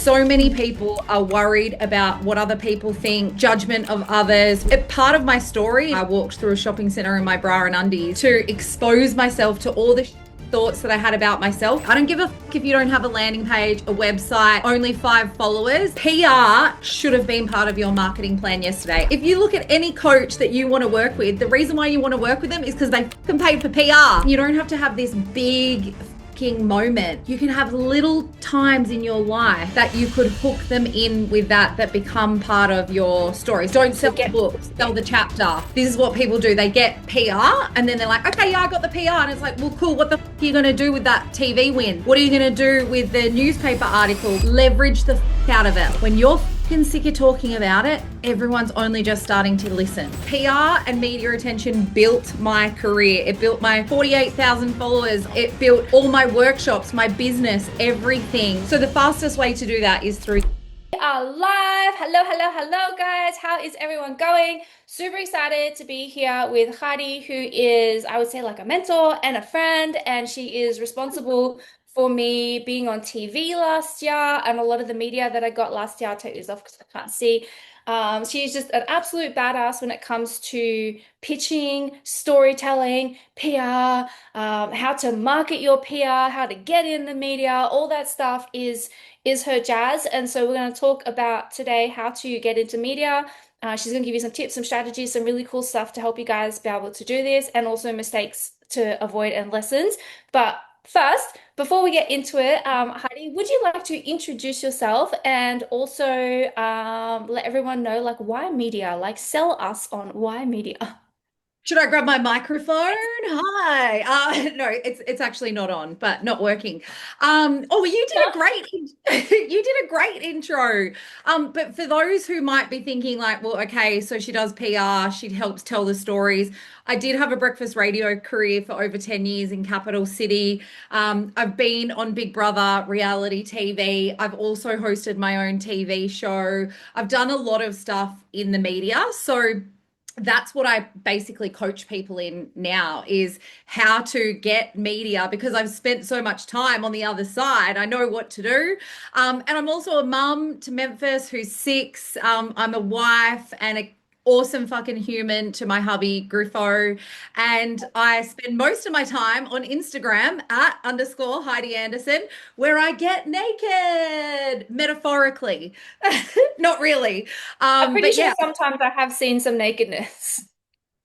So many people are worried about what other people think, judgment of others. Part of my story, I walked through a shopping center in my bra and undies to expose myself to all the thoughts that I had about myself. I don't give a fuck if you don't have a landing page, a website, only 5 followers. PR should have been part of your marketing plan yesterday. If you look at any coach that you want to work with, the reason why you want to work with them is because they fucking paid for PR. You don't have to have this big moment. You can have little times in your life that you could hook them in with that become part of your stories. Don't sell the book, sell the chapter. This is what people do. They get PR and then they're like, okay, yeah, I got the PR. And it's like, well, cool. What the fuck are you going to do with that TV win? What are you going to do with the newspaper article? Leverage the fuck out of it. When you're fucking sick of talking about it, everyone's only just starting to listen. PR and media attention built my career. It built my 48,000 followers. It built all my workshops, my business, everything. So the fastest way to do that is through. We are live. Hello, guys. How is everyone going? Super excited to be here with Heidi, who is, I would say, like a mentor and a friend, and she is responsible for me being on TV last year and a lot of the media that I got last year. I'll take this off because I can't see. She's just an absolute badass when it comes to pitching, storytelling, PR, how to market your PR, how to get in the media, all that stuff is her jazz. And so we're going to talk about today how to get into media. She's going to give you some tips, some strategies, some really cool stuff to help you guys be able to do this, and also mistakes to avoid and lessons. But first, before we get into it, Heidi, would you like to introduce yourself and also let everyone know like why media, like sell us on why media? Should I grab my microphone? Hi. No, it's actually not on, but not working. Oh, well, you did a great you did a great intro. But for those who might be thinking like, well, okay, so she does PR, she helps tell the stories. I did have a breakfast radio career for over 10 years in Capital City. I've been on Big Brother reality TV. I've also hosted my own TV show. I've done a lot of stuff in the media. So that's what I basically coach people in now is how to get media because I've spent so much time on the other side. I know what to do. And I'm also a mum to Memphis who's 6. I'm a wife and a awesome fucking human to my hubby Griffo. And I spend most of my time on Instagram at _ Heidi Anderson, where I get naked, metaphorically. Not really. I'm pretty But sure yeah. sometimes I have seen some nakedness.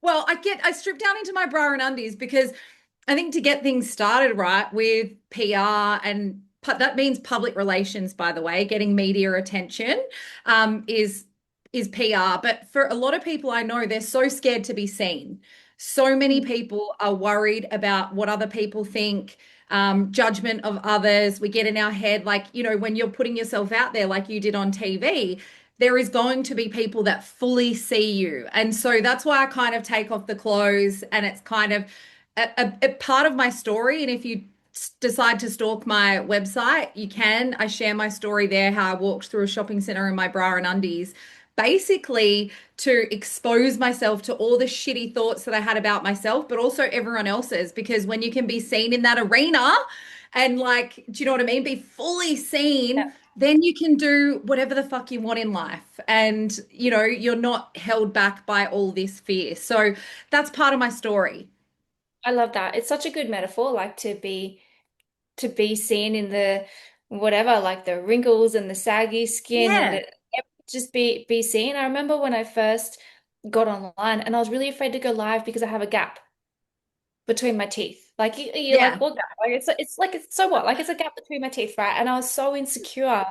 Well, I strip down into my bra and undies because I think to get things started right with PR and that means public relations, by the way, getting media attention is PR. But for a lot of people I know, they're so scared to be seen. So many people are worried about what other people think, judgment of others. We get in our head, like, when you're putting yourself out there like you did on TV, there is going to be people that fully see you. And so that's why I kind of take off the clothes and it's kind of a part of my story. And if you decide to stalk my website, you can. I share my story there, how I walked through a shopping center in my bra and undies, basically to expose myself to all the shitty thoughts that I had about myself, but also everyone else's. Because when you can be seen in that arena and like, do you know what I mean? Be fully Yeah, seen, then you can do whatever the fuck you want in life. And, you're not held back by all this fear. So that's part of my story. I love that. It's such a good metaphor, like to be seen in the whatever, like the wrinkles and the saggy skin and Yeah. it just be seen. I remember when I first got online and I was really afraid to go live because I have a gap between my teeth. Like you're like, Yeah. what gap? Like it's like it's so what? Like it's a gap between my teeth, right? And I was so insecure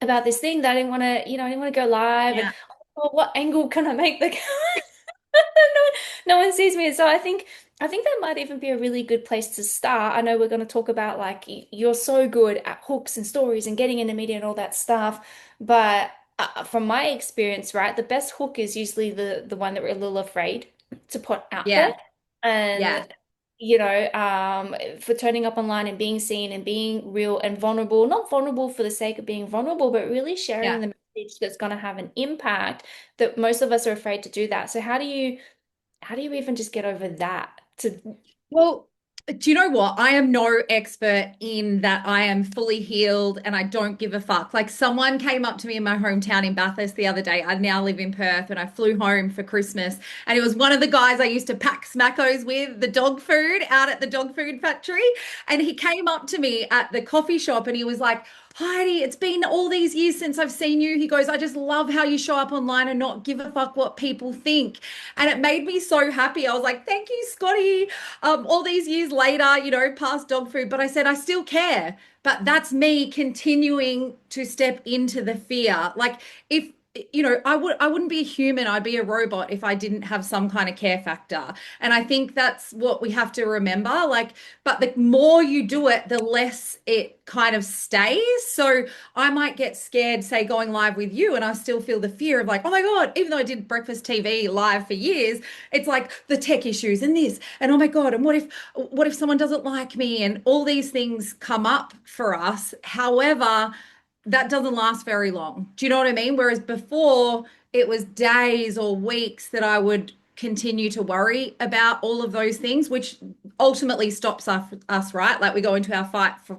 about this thing that I didn't want to, I didn't want to go live and Yeah. oh, what angle can I make the no, no one sees me. So I think that might even be a really good place to start. I know we're going to talk about like you're so good at hooks and stories and getting in the media and all that stuff, but from my experience, right, the best hook is usually the one that we're a little afraid to put out there. Yeah. Yeah. And for turning up online and being seen and being real and vulnerable, not vulnerable for the sake of being vulnerable, but really sharing Yeah. the message that's going to have an impact that most of us are afraid to do that. So how do you even just get over that? To Well, Do you know what? I am no expert in that. I am fully healed and I don't give a fuck. Like someone came up to me in my hometown in Bathurst the other day. I now live in Perth and I flew home for Christmas. And it was one of the guys I used to pack smackos with, the dog food out at the dog food factory. And he came up to me at the coffee shop and he was like, Heidi, it's been all these years since I've seen you. He goes, I just love how you show up online and not give a fuck what people think. And it made me so happy. I was like, thank you, Scotty, all these years later, past dog food, but I said, I still care. But that's me continuing to step into the fear. Like if, I wouldn't be a human, I'd be a robot if I didn't have some kind of care factor. And I think that's what we have to remember. Like, but the more you do it, the less it kind of stays. So I might get scared, say, going live with you, and I still feel the fear of like, oh my God, even though I did breakfast TV live for years, it's like the tech issues and this, and oh my God, and what if someone doesn't like me? And all these things come up for us. However, that doesn't last very long. Do you know what I mean? Whereas before, it was days or weeks that I would continue to worry about all of those things, which ultimately stops us, right? Like we go into our fight for,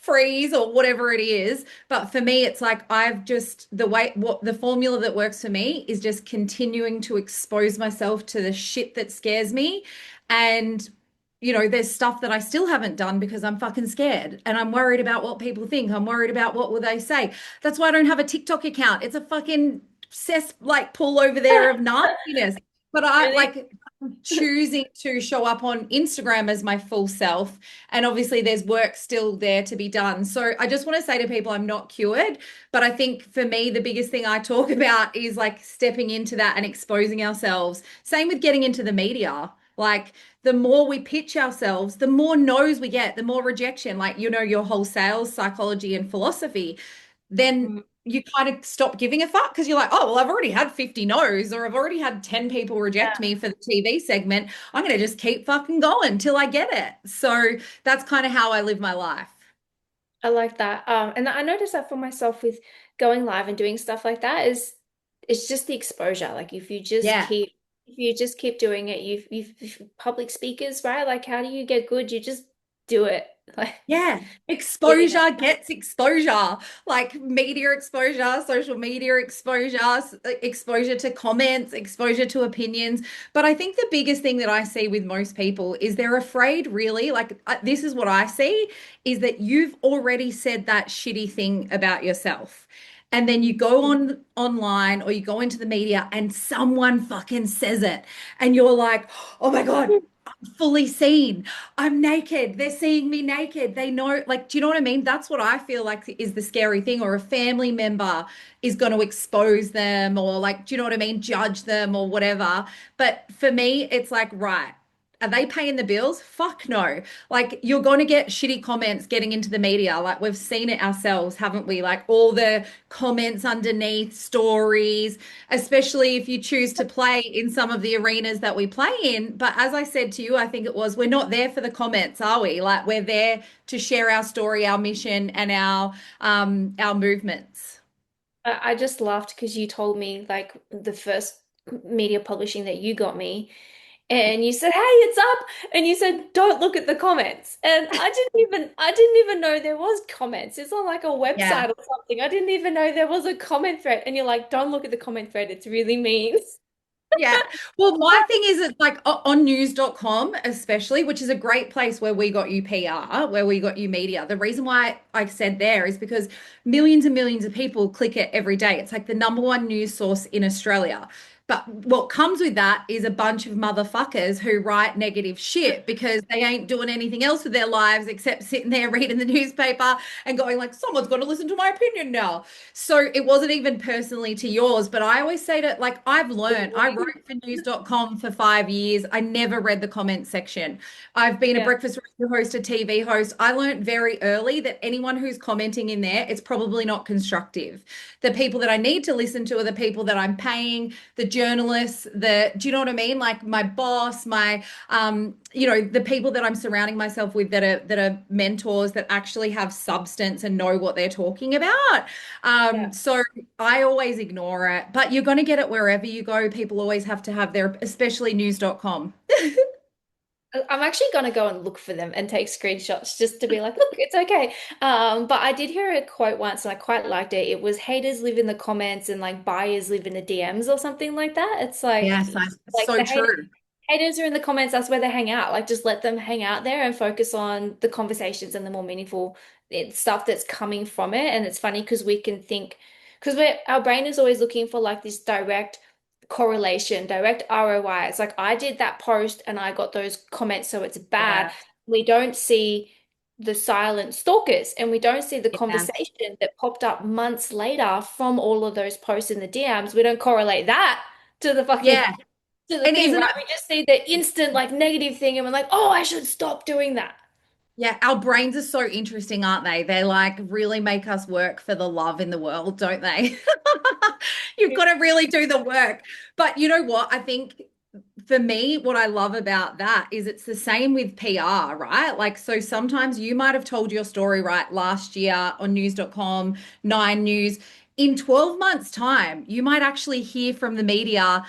freeze or whatever it is. But for me, it's like I've just what the formula that works for me is just continuing to expose myself to the shit that scares me. And there's stuff that I still haven't done because I'm fucking scared and I'm worried about what people think. I'm worried about what will they say. That's why I don't have a TikTok account. It's a fucking cess like pool over there of nastiness. But I Really? like choosing to show up on Instagram as my full self. And obviously there's work still there to be done. So I just want to say to people, I'm not cured. But I think for me, the biggest thing I talk about is like stepping into that and exposing ourselves. Same with getting into the media. Like the more we pitch ourselves, the more no's we get, the more rejection, like, your whole sales psychology and philosophy, then Mm. you kind of stop giving a fuck because you're like, oh, well, I've already had 50 no's or I've already had 10 people reject me for the TV segment. I'm going to just keep fucking going till I get it. So that's kind of how I live my life. I like that. And I noticed that for myself with going live and doing stuff like that is it's just the exposure. Like Yeah. if you just keep doing it, public speakers, right? Like how do you get good? You just do it. Like Yeah, get in it. exposure gets exposure, like media exposure, social media exposure, exposure to comments, exposure to opinions. But I think the biggest thing that I see with most people is they're afraid, really, like this is what I see, is that you've already said that shitty thing about yourself. And then you go on online or you go into the media and someone fucking says it. And you're like, oh my God, I'm fully seen. I'm naked. They're seeing me naked. They know, like, do you know what I mean? That's what I feel like is the scary thing. Or a family member is going to expose them, or like, do you know what I mean? Judge them or whatever. But for me, it's like, right. Are they paying the bills? Fuck no. Like, you're going to get shitty comments getting into the media. Like, we've seen it ourselves, haven't we? Like, all the comments underneath stories, especially if you choose to play in some of the arenas that we play in. But as I said to you, I think it was, we're not there for the comments, are we? Like we're there to share our story, our mission, and our movements. I just laughed because you told me like the first media publishing that you got me. And you said, "Hey, it's up." And you said, "Don't look at the comments." And I didn't even know there was comments. It's on like a Yeah. website or something. I didn't even know there was a comment thread. And you're like, "Don't look at the comment thread. It's really mean." Yeah. Well, my thing is it's like on news.com, especially, which is a great place where we got you PR, where we got you media. The reason why I said there is because millions and millions of people click it every day. It's like the number one news source in Australia. But what comes with that is a bunch of motherfuckers who write negative shit because they ain't doing anything else with their lives except sitting there reading the newspaper and going like, someone's got to listen to my opinion now. So it wasn't even personally to yours, but I always say to like I've learned. I wrote for news.com for 5 years. I never read the comment section. I've been a Yeah. breakfast radio host, a TV host. I learned very early that anyone who's commenting in there, it's probably not constructive. The people that I need to listen to are the people that I'm paying, the journalists, do you know what I mean? Like my boss, the people that I'm surrounding myself with that are mentors that actually have substance and know what they're talking about. Yeah. So I always ignore it, but you're going to get it wherever you go. People always have to have their, especially news.com. I'm actually gonna go and look for them and take screenshots just to be like, look, it's okay. But I did hear a quote once and I quite liked it. It was haters live in the comments and like buyers live in the DMs or something like that. It's Yes, like so the true. haters are in the comments, that's where they hang out. Like just let them hang out there and focus on the conversations and the more meaningful stuff that's coming from it. And it's funny because we can think because our brain is always looking for like this direct correlation, direct ROI. It's like I did that post and I got those comments, so it's bad. Yeah, We don't see the silent stalkers and we don't see the yeah, conversation that popped up months later from all of those posts in the DMs. We don't correlate that to the fucking yeah. to the And thing, isn't right? it? We just see the instant like negative thing and we're like, oh, I should stop doing that. Yeah, our brains are so interesting, aren't they? They like really make us work for the love in the world, don't they? You've got to really do the work. But you know what? I think for me, what I love about that is it's the same with PR, right? Like, so sometimes you might have told your story, right, last year on news.com, Nine News. In 12 months' time, you might actually hear from the media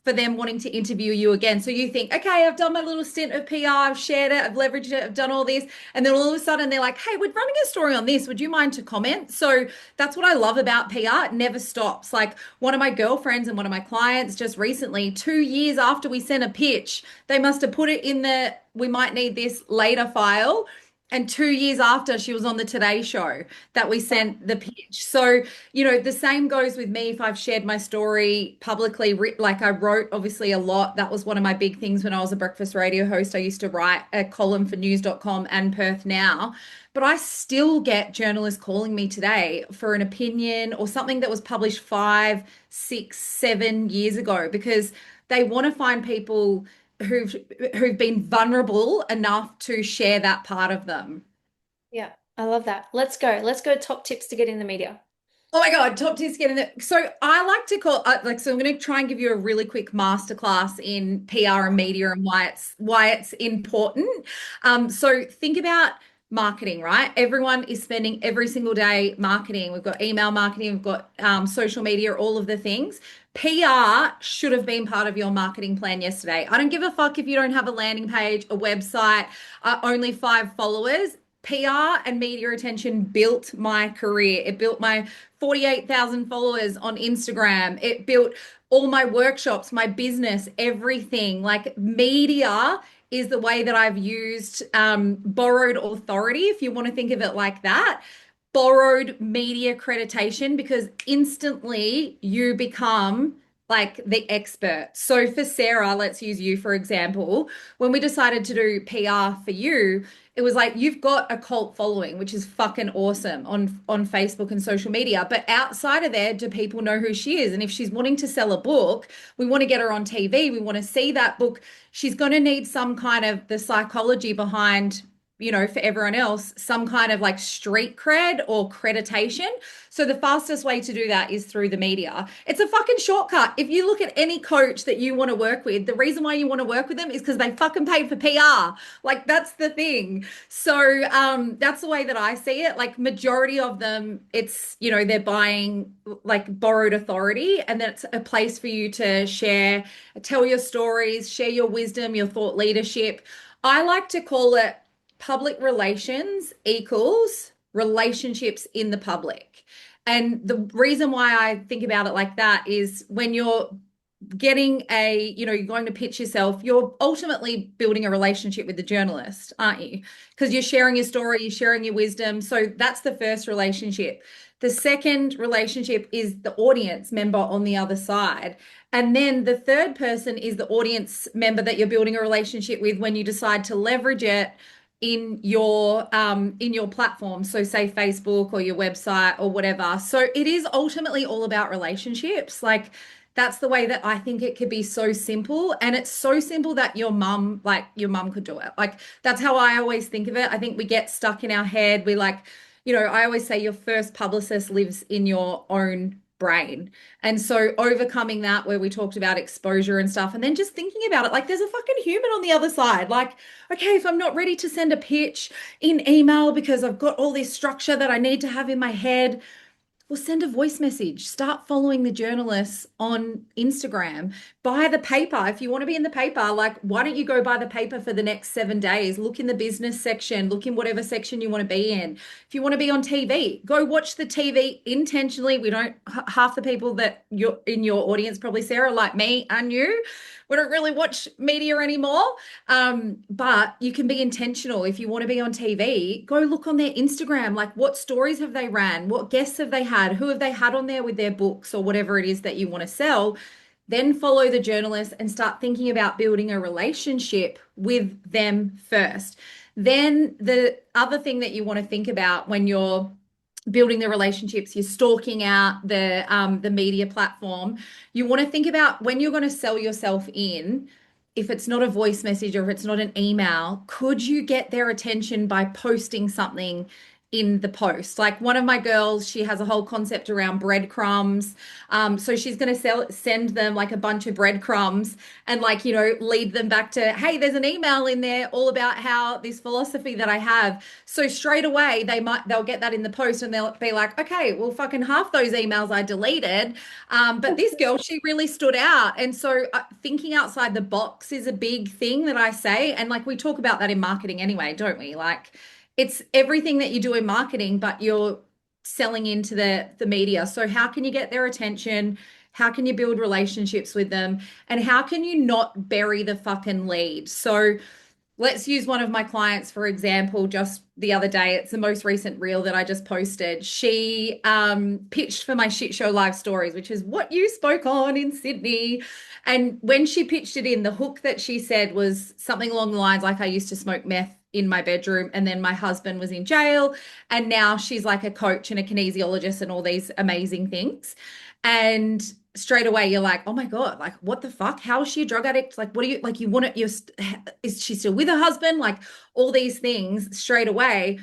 for them wanting to interview you again. So you think, okay, I've done my little stint of PR, I've shared it, I've leveraged it, I've done all this. And then all of a sudden they're like, hey, we're running a story on this. Would you mind to comment? So that's what I love about PR. It never stops. Like one of my girlfriends and one of my clients just recently, 2 years after we sent a pitch, they must have put it in the we might need this later file. And 2 years after, she was on the Today Show that we sent the pitch. So, the same goes with me if I've shared my story publicly. Like I wrote obviously a lot. That was one of my big things when I was a breakfast radio host. I used to write a column for news.com and Perth Now. But I still get journalists calling me today for an opinion or something that was published 5, 6, 7 years ago because they want to find people who've who've been vulnerable enough to share that part of them. Yeah, I love that. Let's go. Let's go top tips to get in the media. Oh my God, top tips getting it. So I like to call so I'm going to try and give you a really quick masterclass in PR and media and why it's important. So think about marketing, right? Everyone is spending every single day marketing. We've got email marketing, we've got social media, all of the things. PR should have been part of your marketing plan yesterday. I don't give a fuck if you don't have a landing page, a website, only 5 followers. PR and media attention built my career. It built my 48,000 followers on Instagram. It built all my workshops, my business, everything. Like media is the way that I've used borrowed authority, if you want to think of it like that. Borrowed media accreditation because instantly you become like the expert. So for Sarah, let's use you for example. When we decided to do PR for you, it was like you've got a cult following, which is fucking awesome on Facebook and social media. But outside of there, do people know who she is? And if she's wanting to sell a book, we want to get her on TV. We want to see that book. She's going to need some kind of the psychology behind, for everyone else, some kind of like street cred or creditation. So the fastest way to do that is through the media. It's a fucking shortcut. If you look at any coach that you want to work with, the reason why you want to work with them is because they fucking paid for PR. Like that's the thing. So that's the way that I see it. Like majority of them, it's, they're buying like borrowed authority and that's a place for you to share, tell your stories, share your wisdom, your thought leadership. I like to call it public relations equals relationships in the public. And the reason why I think about it like that is when you're you're going to pitch yourself, you're ultimately building a relationship with the journalist, aren't you? Because you're sharing your story, you're sharing your wisdom. So that's the first relationship. The second relationship is the audience member on the other side. And then the third person is the audience member that you're building a relationship with when you decide to leverage it in your platform, so say Facebook or your website or whatever. So it is ultimately all about relationships. Like that's the way that I think it could be so simple, and it's so simple that your mum could do it. Like that's how I always think of it. I think we get stuck in our head. We like, I always say your first publicist lives in your own brain. And so overcoming that, where we talked about exposure and stuff, and then just thinking about it, like there's a fucking human on the other side. Like, okay, if I'm not ready to send a pitch in email because I've got all this structure that I need to have in my head, Well, send a voice message. Start following the journalists on Instagram. Buy the paper. If you want to be in the paper, like, why don't you go buy the paper for the next 7 days? Look in the business section, look in whatever section you want to be in. If you want to be on TV, go watch the TV intentionally. We don't, half the people that you're in your audience, probably Sarah, like me and you, we don't really watch media anymore. But you can be intentional. If you want to be on TV, go look on their Instagram. Like, what stories have they ran? What guests have they had? Who have they had on there with their books or whatever it is that you want to sell? Then follow the journalist and start thinking about building a relationship with them first. Then the other thing that you want to think about when you're building the relationships, you're stalking out the media platform. You want to think about when you're going to sell yourself in. If it's not a voice message or if it's not an email, could you get their attention by posting something in the post? Like one of my girls, she has a whole concept around breadcrumbs. So she's going to send them like a bunch of breadcrumbs and like, lead them back to, hey, there's an email in there all about how this philosophy that I have. So straight away they'll get that in the post and they'll be like, okay, well, fucking half those emails I deleted. But this girl, she really stood out. And so thinking outside the box is a big thing that I say. And like we talk about that in marketing anyway, don't we? Like it's everything that you do in marketing, but you're selling into the media. So how can you get their attention? How can you build relationships with them? And how can you not bury the fucking lead? So let's use one of my clients, for example, just the other day. It's the most recent reel that I just posted. She pitched for my shit show live stories, which is what you spoke on in Sydney. And when she pitched it in, the hook that she said was something along the lines like, I used to smoke meth in my bedroom, and then my husband was in jail. And now she's like a coach and a kinesiologist and all these amazing things. And straight away you're like, oh my God, like what the fuck? How is she a drug addict? Like, what do you like? You want it? Is she still with her husband? Like all these things straight away.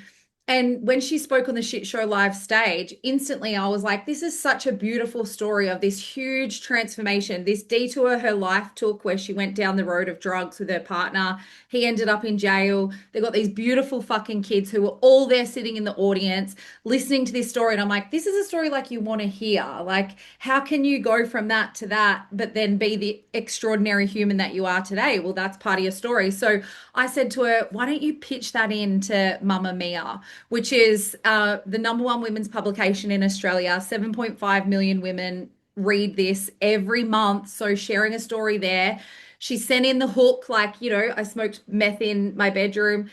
And when she spoke on the shit show live stage, instantly I was like, this is such a beautiful story of this huge transformation, this detour her life took where she went down the road of drugs with her partner. He ended up in jail. They got these beautiful fucking kids who were all there sitting in the audience listening to this story. And I'm like, this is a story like you want to hear. Like, how can you go from that to that, but then be the extraordinary human that you are today? Well, that's part of your story. So I said to her, why don't you pitch that in to Mamma Mia, which is the number one women's publication in Australia. 7.5 million women read this every month. So sharing a story there. She sent in the hook, like, I smoked meth in my bedroom.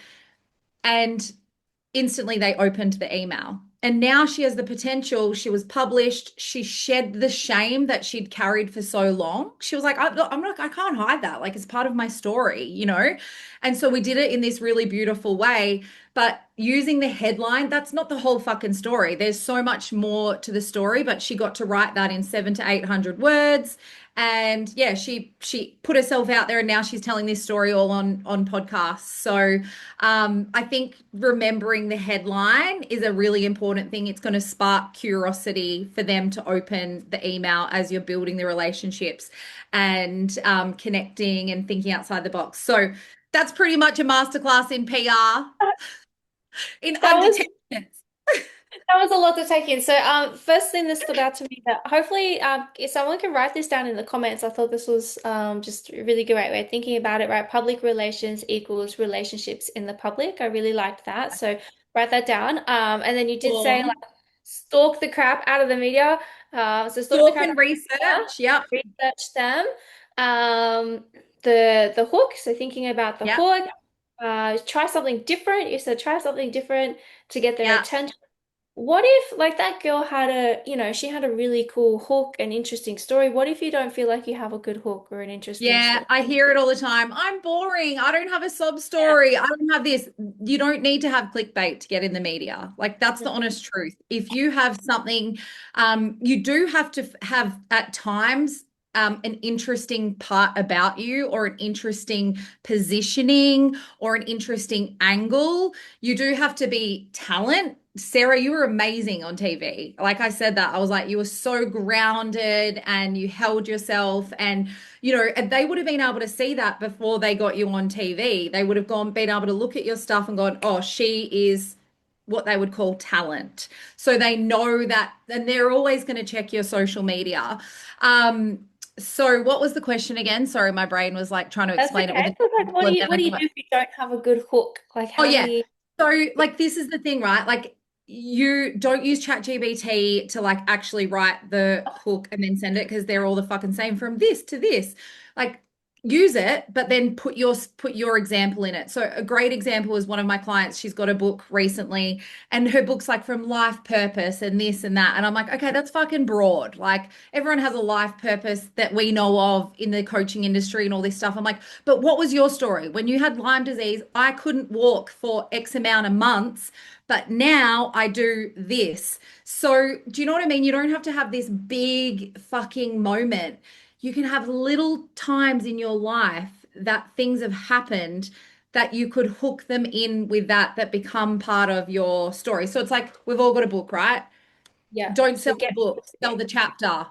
And instantly they opened the email. And now she has the potential. She was published. She shed the shame that she'd carried for so long. She was like, I can't hide that. Like, it's part of my story. And so we did it in this really beautiful way. But using the headline, that's not the whole fucking story. There's so much more to the story, but she got to write that in 700 to 800 words. And yeah, she put herself out there and now she's telling this story all on podcasts. So I think remembering the headline is a really important thing. It's going to spark curiosity for them to open the email as you're building the relationships and connecting and thinking outside the box. So that's pretty much a masterclass in PR in That under was 10 minutes. that was a lot to take in. So, first thing that stood out to me that hopefully, if someone can write this down in the comments, I thought this was just a really great way of thinking about it, right? Public relations equals relationships in the public. I really liked that. So write that down. And then you did say Or like stalk the crap out of the media. So stalk the talk crap out and of the media, research. Yep. research them. Um, the hook. So thinking about the Yep. hook. Try something different. You said try something different to get their Yep. attention. What if, like, that girl had she had a really cool hook, an interesting story? What if you don't feel like you have a good hook or an interesting Yeah, story? I hear it all the time. I'm boring. I don't have a sob story. I don't have this. You don't need to have clickbait to get in the media. Like that's the Yeah. honest truth. If you have something, you do have to have at times an interesting part about you or an interesting positioning or an interesting angle. You do have to be talent. Sarah, you were amazing on TV. Like I said that, I was like, you were so grounded and you held yourself and and they would have been able to see that before they got you on TV. They would have been able to look at your stuff and gone, oh, she is what they would call talent. So they know that, and they're always going to check your social media. So what was the question again? Sorry, my brain was like trying to That's explain it with okay. a So like, and then what I do you got do if you don't have a good hook? Like, Oh how do yeah. you? So like this is the thing, right? Like you don't use ChatGPT to like actually write the hook and then send it because they're all the fucking same from this to this. Like use it, but then put your example in it. So a great example is one of my clients, she's got a book recently and her book's like from life purpose and this and that. And I'm like, okay, that's fucking broad. Like everyone has a life purpose that we know of in the coaching industry and all this stuff. I'm like, but what was your story? When you had Lyme disease, I couldn't walk for X amount of months, but now I do this. So, do you know what I mean? You don't have to have this big fucking moment. You can have little times in your life that things have happened that you could hook them in with that become part of your story. So it's like we've all got a book, right? Yeah. Don't So sell the get book, sell specific. the chapter.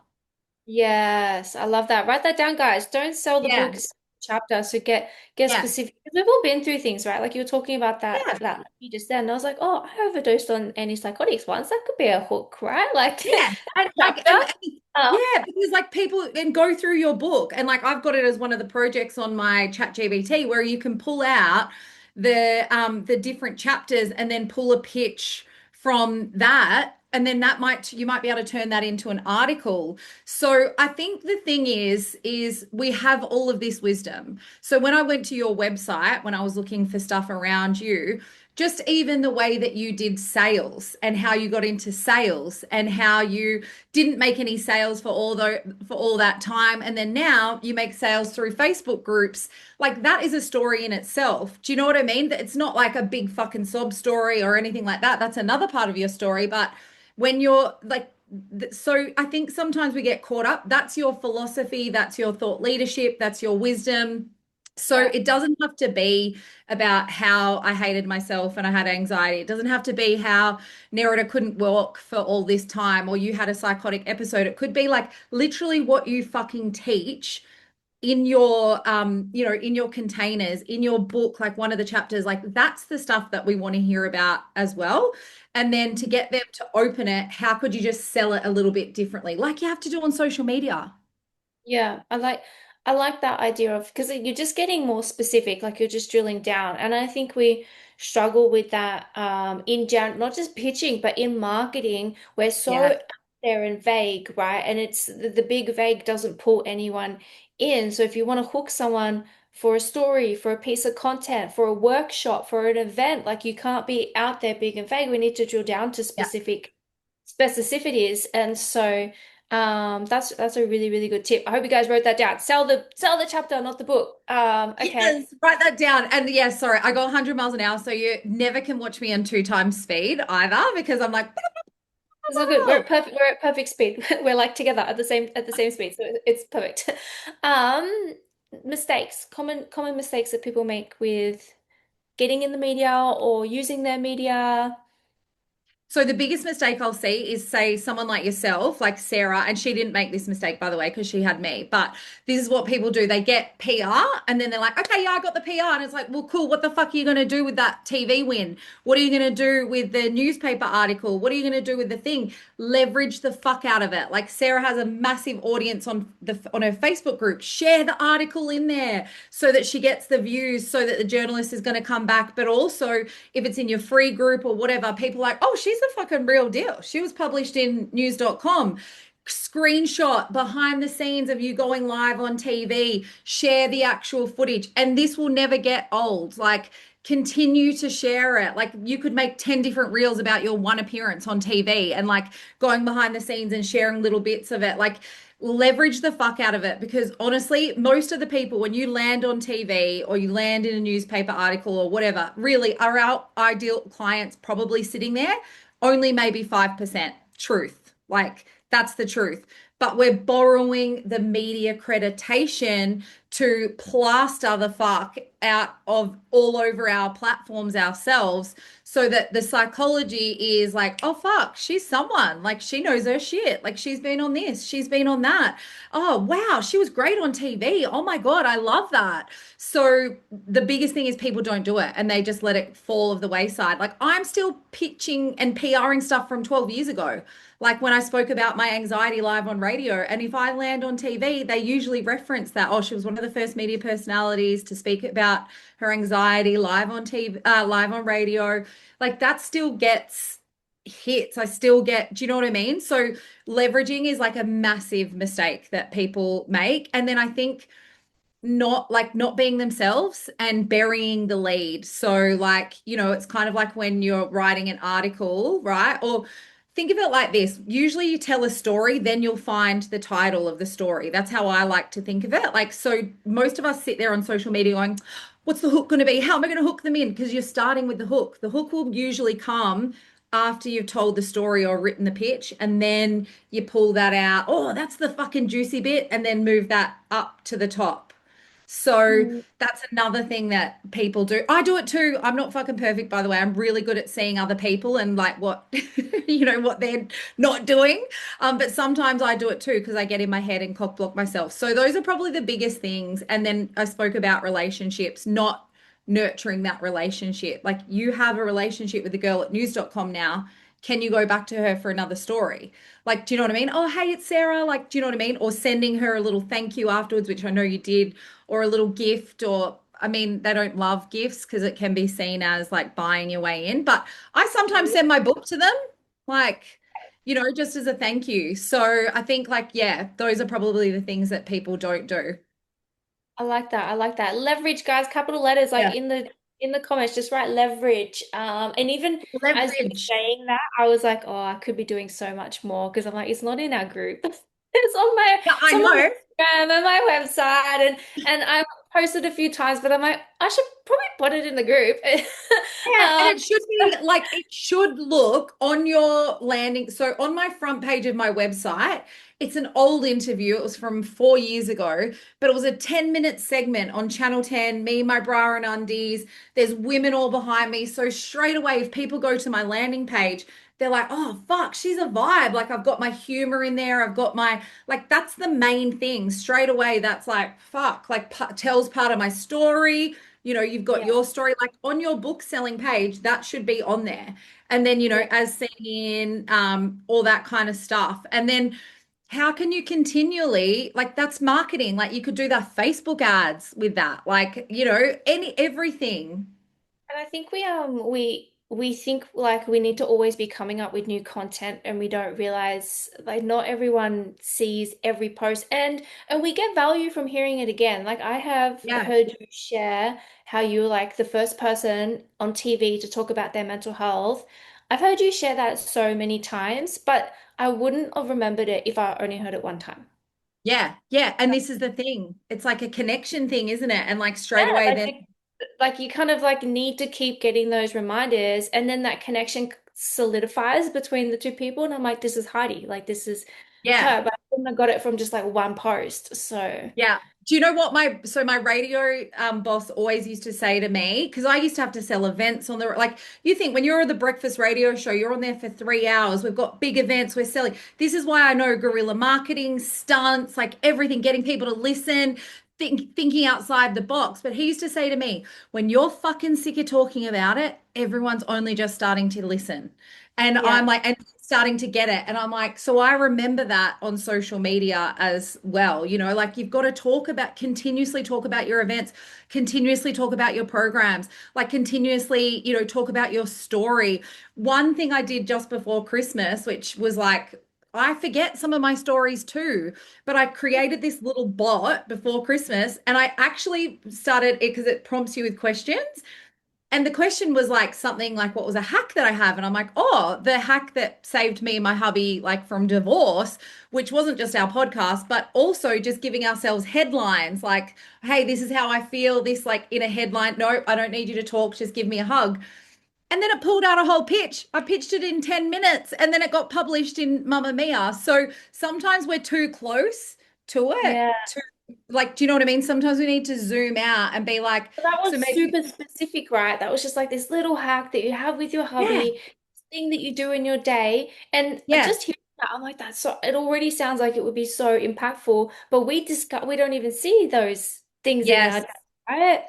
Yes, I love that. Write that down, guys. Don't sell the Yeah. books chapter. So get Yeah. specific. 'Cause we've all been through things, right? Like you were talking about Yeah. that you just then. And I was like, oh, I overdosed on antipsychotics once. That could be a hook, right? Like Yeah. that Like, chapter. Um, yeah, because like people and go through your book and like I've got it as one of the projects on my chat GBT where you can pull out the different chapters and then pull a pitch from that. And then that might you might be able to turn that into an article. So I think the thing is we have all of this wisdom. So when I went to your website, when I was looking for stuff around you, just even the way that you did sales and how you got into sales and how you didn't make any sales for all that time and then now you make sales through Facebook groups, like that is a story in itself. Do you know what I mean? That it's not like a big fucking sob story or anything like that. That's another part of your story, but when you're like so I think sometimes we get caught up. That's your philosophy, that's your thought leadership, that's your wisdom. So yeah. it doesn't have to be about how I hated myself and I had anxiety. It doesn't have to be how Nerida couldn't walk for all this time or you had a psychotic episode. It could be like literally what you fucking teach in your in your containers, in your book, like one of the chapters, like that's the stuff that we want to hear about as well. And then to get them to open it, how could you just sell it a little bit differently, like you have to do on social media? Yeah, I like that idea of because you're just getting more specific, like you're just drilling down. And I think we struggle with that in general, not just pitching, but in marketing. We're so Yeah. out there and vague, right? And it's the big vague doesn't pull anyone in. So if you want to hook someone for a story, for a piece of content, for a workshop, for an event, like you can't be out there big and vague. We need to drill down to Yeah. specific specificities. And so that's a really, really good tip. I hope you guys wrote that down. Sell the chapter, not the book. Okay. Yes, write that down. And yeah, sorry, I go 100 miles an hour, so you never can watch me on two times speed either because I'm like, It's all good. We're at perfect speed. We're like together at the same speed. So it's perfect. Um, mistakes, common mistakes that people make with getting in the media or using their media. so the biggest mistake I'll see is say someone like yourself, like Sarah, and she didn't make this mistake by the way because she had me. But this is what people do. They get PR and then they're like, "Okay, yeah, I got the PR." And it's like, "Well, cool. What the fuck are you going to do with that TV win? What are you going to do with the newspaper article? What are you going to do with the thing? Leverage the fuck out of it." Like Sarah has a massive audience on her Facebook group. Share the article in there so that she gets the views so that the journalist is going to come back, but also if it's in your free group or whatever, people are like, "Oh, she's the fucking real deal. She was published in news.com." Screenshot behind the scenes of you going live on TV, share the actual footage, and this will never get old. Like, continue to share it. Like, you could make 10 different reels about your one appearance on TV and like going behind the scenes and sharing little bits of it. Like, leverage the fuck out of it because honestly, most of the people, when you land on TV or you land in a newspaper article or whatever, really are our ideal clients probably sitting there? Only maybe 5% truth. Like, that's the truth. but we're borrowing the media accreditation to plaster the fuck out of all over our platforms ourselves so that the psychology is like, oh fuck, she's someone. Like she knows her shit. Like she's been on this, she's been on that. Oh wow, she was great on TV. Oh my God, I love that. So the biggest thing is people don't do it and they just let it fall of the wayside. Like I'm still pitching and PRing stuff from 12 years ago. Like when I spoke about my anxiety live on radio, and if I land on TV, they usually reference that. Oh, she was one of the first media personalities to speak about her anxiety live on TV, live on radio. Like that still gets hits. I still get, do you know what I mean? So leveraging is like a massive mistake that people make. And then I think not being themselves and burying the lead. So like, it's kind of like when you're writing an article, right? Or think of it like this. Usually you tell a story, then you'll find the title of the story. That's how I like to think of it. Like, so most of us sit there on social media going, what's the hook going to be? How am I going to hook them in? Because you're starting with the hook. The hook will usually come after you've told the story or written the pitch, and then you pull that out. Oh, that's the fucking juicy bit, and then move that up to the top. So Mm. that's another thing that people do. I do it too. I'm not fucking perfect, by the way. I'm really good at seeing other people and like what, what they're not doing. But sometimes I do it too because I get in my head and cock block myself. So those are probably the biggest things. And then I spoke about relationships, not nurturing that relationship. Like you have a relationship with the girl at news.com now. Can you go back to her for another story? Like, do you know what I mean? Oh, hey, it's Sarah. Like, do you know what I mean? Or sending her a little thank you afterwards, which I know you did, or a little gift, or I mean, they don't love gifts because it can be seen as like buying your way in. But I sometimes send my book to them, like, just as a thank you. So I think, like, yeah, those are probably the things that people don't do. I like that. I like that. Leverage, guys, capital letters, like Yeah. in the comments, just write leverage. And even as you were Leverage. saying that, I was like, oh, I could be doing so much more because I'm like, it's not in our group. Yeah, It's I on my know. Instagram and my website, and I posted a few times, but I'm like, I should probably put it in the group. Yeah, and Um, it should be like it should look on your landing. So on my front page of my website, it's an old interview. It was from 4 years ago, but it was a 10-minute segment on Channel 10, me, my bra and undies. There's women all behind me. So straight away, if people go to my landing page, they're like, oh, fuck, she's a vibe. Like I've got my humor in there. I've got like, that's the main thing. Straight away, that's like, fuck, like tells part of my story. You've got yeah. your story like on your book selling page, that should be on there. And then, Yeah. as seen in all that kind of stuff. And then how can you continually, like that's marketing, like you could do the Facebook ads with that, like, everything. And I think we think like we need to always be coming up with new content and we don't realize like not everyone sees every post and we get value from hearing it again. Like I have Yeah. heard you share how you were like the first person on TV to talk about their mental health. I've heard you share that so many times, but I wouldn't have remembered it if I only heard it one time. Yeah. Yeah. And this is the thing. It's like a connection thing, isn't it? And like straight Yeah, away then, like you kind of like need to keep getting those reminders and then that connection solidifies between the two people and I'm like this is Heidi, like this is yeah. her, but I wouldn't have got it from just like one post. So Yeah. Do you know what my radio boss always used to say to me? Because I used to have to sell events on the like you think when you're on the breakfast radio show, you're on there for 3 hours. We've got big events we're selling. This is why I know guerrilla marketing, stunts, like everything, getting people to listen, thinking outside the box. But he used to say to me, when you're fucking sick of talking about it, everyone's only just starting to listen. And yeah. I'm like, and starting to get it. And I'm like, so I remember that on social media as well. Like you've got to continuously talk about your events, continuously talk about your programs, like continuously, talk about your story. One thing I did just before Christmas, which was like, I forget some of my stories too, but I created this little bot before Christmas and I actually started it because it prompts you with questions. And the question was like something like, what was a hack that I have? And I'm like, oh, the hack that saved me and my hubby like from divorce, which wasn't just our podcast, but also just giving ourselves headlines like, hey, this is how I feel. This like in a headline. Nope, I don't need you to talk. Just give me a hug. And then it pulled out a whole pitch. I pitched it in 10 minutes and then it got published in Mamma Mia. So sometimes we're too close to it. Yeah. To like, do you know what I mean? Sometimes we need to zoom out and be like, That so was maybe, super specific, right? That was just like this little hack that you have with your yeah, hubby, thing that you do in your day. And yeah, just hearing that, I'm like, that's so, it already sounds like it would be so impactful, but we don't even see those things in our yes. day, right?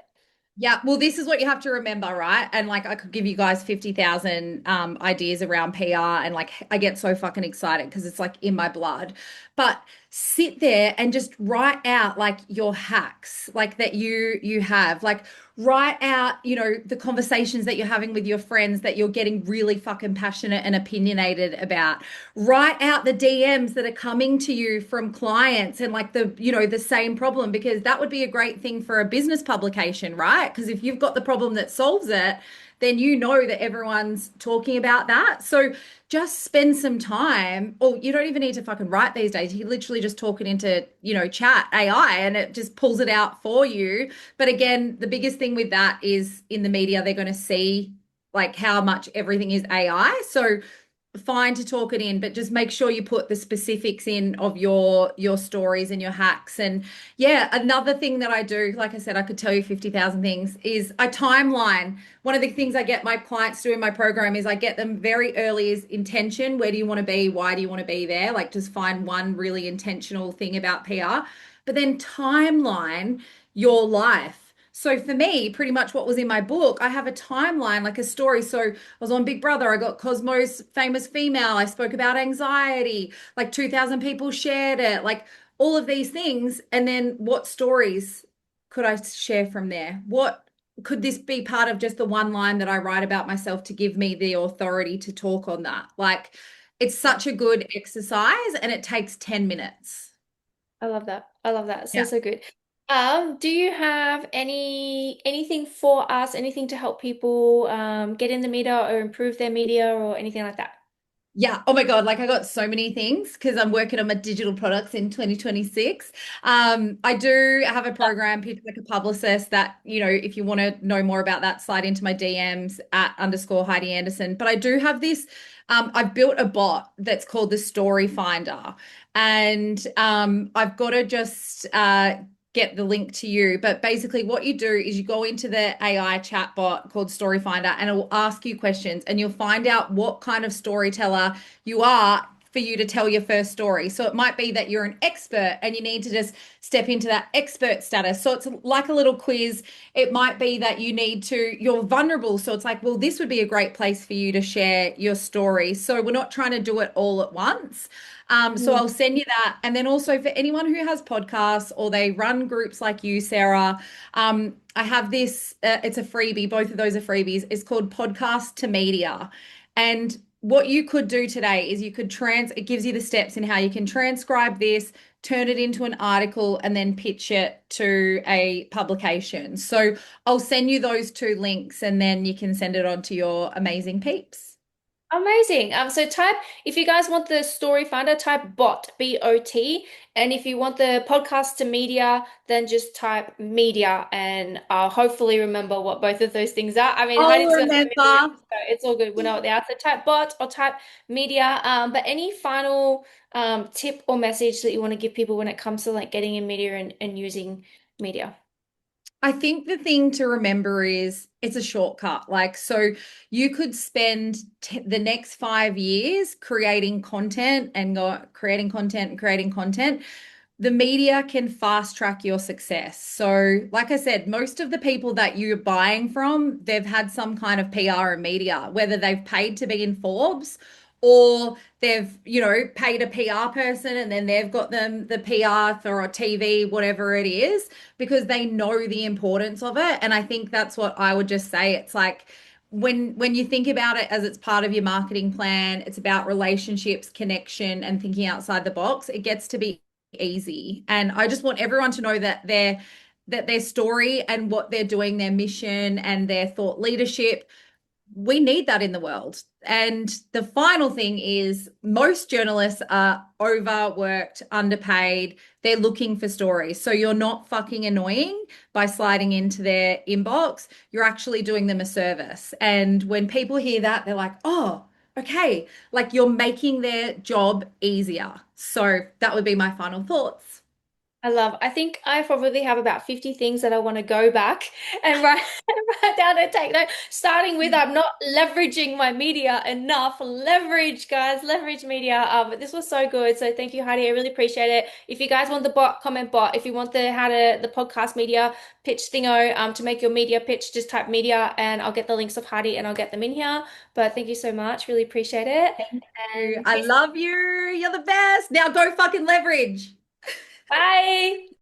Yeah, well, this is what you have to remember, right? And like, I could give you guys 50,000 ideas around PR, and like, I get so fucking excited because it's like in my blood. But sit there and just write out like your hacks, like that you have, like write out, the conversations that you're having with your friends that you're getting really fucking passionate and opinionated about. Write out the DMs that are coming to you from clients and like the same problem, because that would be a great thing for a business publication, right? Because if you've got the problem that solves it, then you know that everyone's talking about that. So just spend some time, or you don't even need to fucking write these days. You literally just talk it into, chat AI and it just pulls it out for you. But again, the biggest thing with that is in the media, they're going to see like how much everything is AI. So fine to talk it in, but just make sure you put the specifics in of your stories and your hacks. And yeah, another thing that I do, like I said, I could tell you 50,000 things, is a timeline. One of the things I get my clients to do in my program is I get them very early is intention. Where do you want to be? Why do you want to be there? Like just find one really intentional thing about PR, but then timeline your life. So for me, pretty much what was in my book, I have a timeline, like a story. So I was on Big Brother. I got Cosmo's famous female. I spoke about anxiety. Like 2,000 people shared it. Like all of these things. And then what stories could I share from there? What could this be part of just the one line that I write about myself to give me the authority to talk on that? Like it's such a good exercise and it takes 10 minutes. I love that. I love that. So, Yeah. so good. Do you have anything for us, anything to help people get in the media or improve their media or anything like that? Yeah. Oh my God. Like I got so many things because I'm working on my digital products in 2026. I do have a program, Pitch Like a Publicist, that, if you want to know more about that, slide into my DMs at _ Heidi Anderson. But I do have this, I've built a bot that's called the Story Finder. And I've got to just get the link to you. But basically, what you do is you go into the AI chatbot called Story Finder and it will ask you questions and you'll find out what kind of storyteller you are for you to tell your first story. So it might be that you're an expert and you need to just step into that expert status. So it's like a little quiz. It might be that you're vulnerable. So it's like, well, this would be a great place for you to share your story. So we're not trying to do it all at once. So Mm. I'll send you that. And then also for anyone who has podcasts or they run groups like you, Sarah, I have this, it's a freebie. Both of those are freebies. It's called Podcast to Media. And what you could do today is it gives you the steps in how you can transcribe this, turn it into an article, and then pitch it to a publication. So I'll send you those two links and then you can send it on to your amazing peeps. Amazing. So type, if you guys want the story finder, type bot, B-O-T. And if you want the podcast to media, then just type media and I'll hopefully remember what both of those things are. I mean, I'll Heidi's got so many names, remember. so it's all good. We know what they are. So type bot or type media. But any final tip or message that you want to give people when it comes to like getting in media and using media? I think the thing to remember is it's a shortcut. Like, so you could spend the next 5 years creating content and creating content and creating content. The media can fast track your success. So, like I said, most of the people that you're buying from, they've had some kind of PR and media, whether they've paid to be in Forbes or they've, paid a PR person and then they've got them the PR for a TV, whatever it is, because they know the importance of it. And I think that's what I would just say. It's like, when you think about it as it's part of your marketing plan, it's about relationships, connection, and thinking outside the box. It gets to be easy. And I just want everyone to know that their story and what they're doing, their mission and their thought leadership, we need that in the world. And the final thing is most journalists are overworked, underpaid. They're looking for stories. So you're not fucking annoying by sliding into their inbox. You're actually doing them a service. And when people hear that, they're like, oh, okay, like you're making their job easier. So that would be my final thoughts. I think I probably have about 50 things that I want to go back and write, write down and take note. Starting with I'm not leveraging my media enough. Leverage, guys, leverage media. But this was so good. So thank you, Heidi. I really appreciate it. If you guys want the bot, comment bot. If you want the how to the podcast media pitch thingo to make your media pitch, just type media and I'll get the links of Heidi and I'll get them in here. But thank you so much. Really appreciate it. And I love you. You're the best. Now go fucking leverage. bye.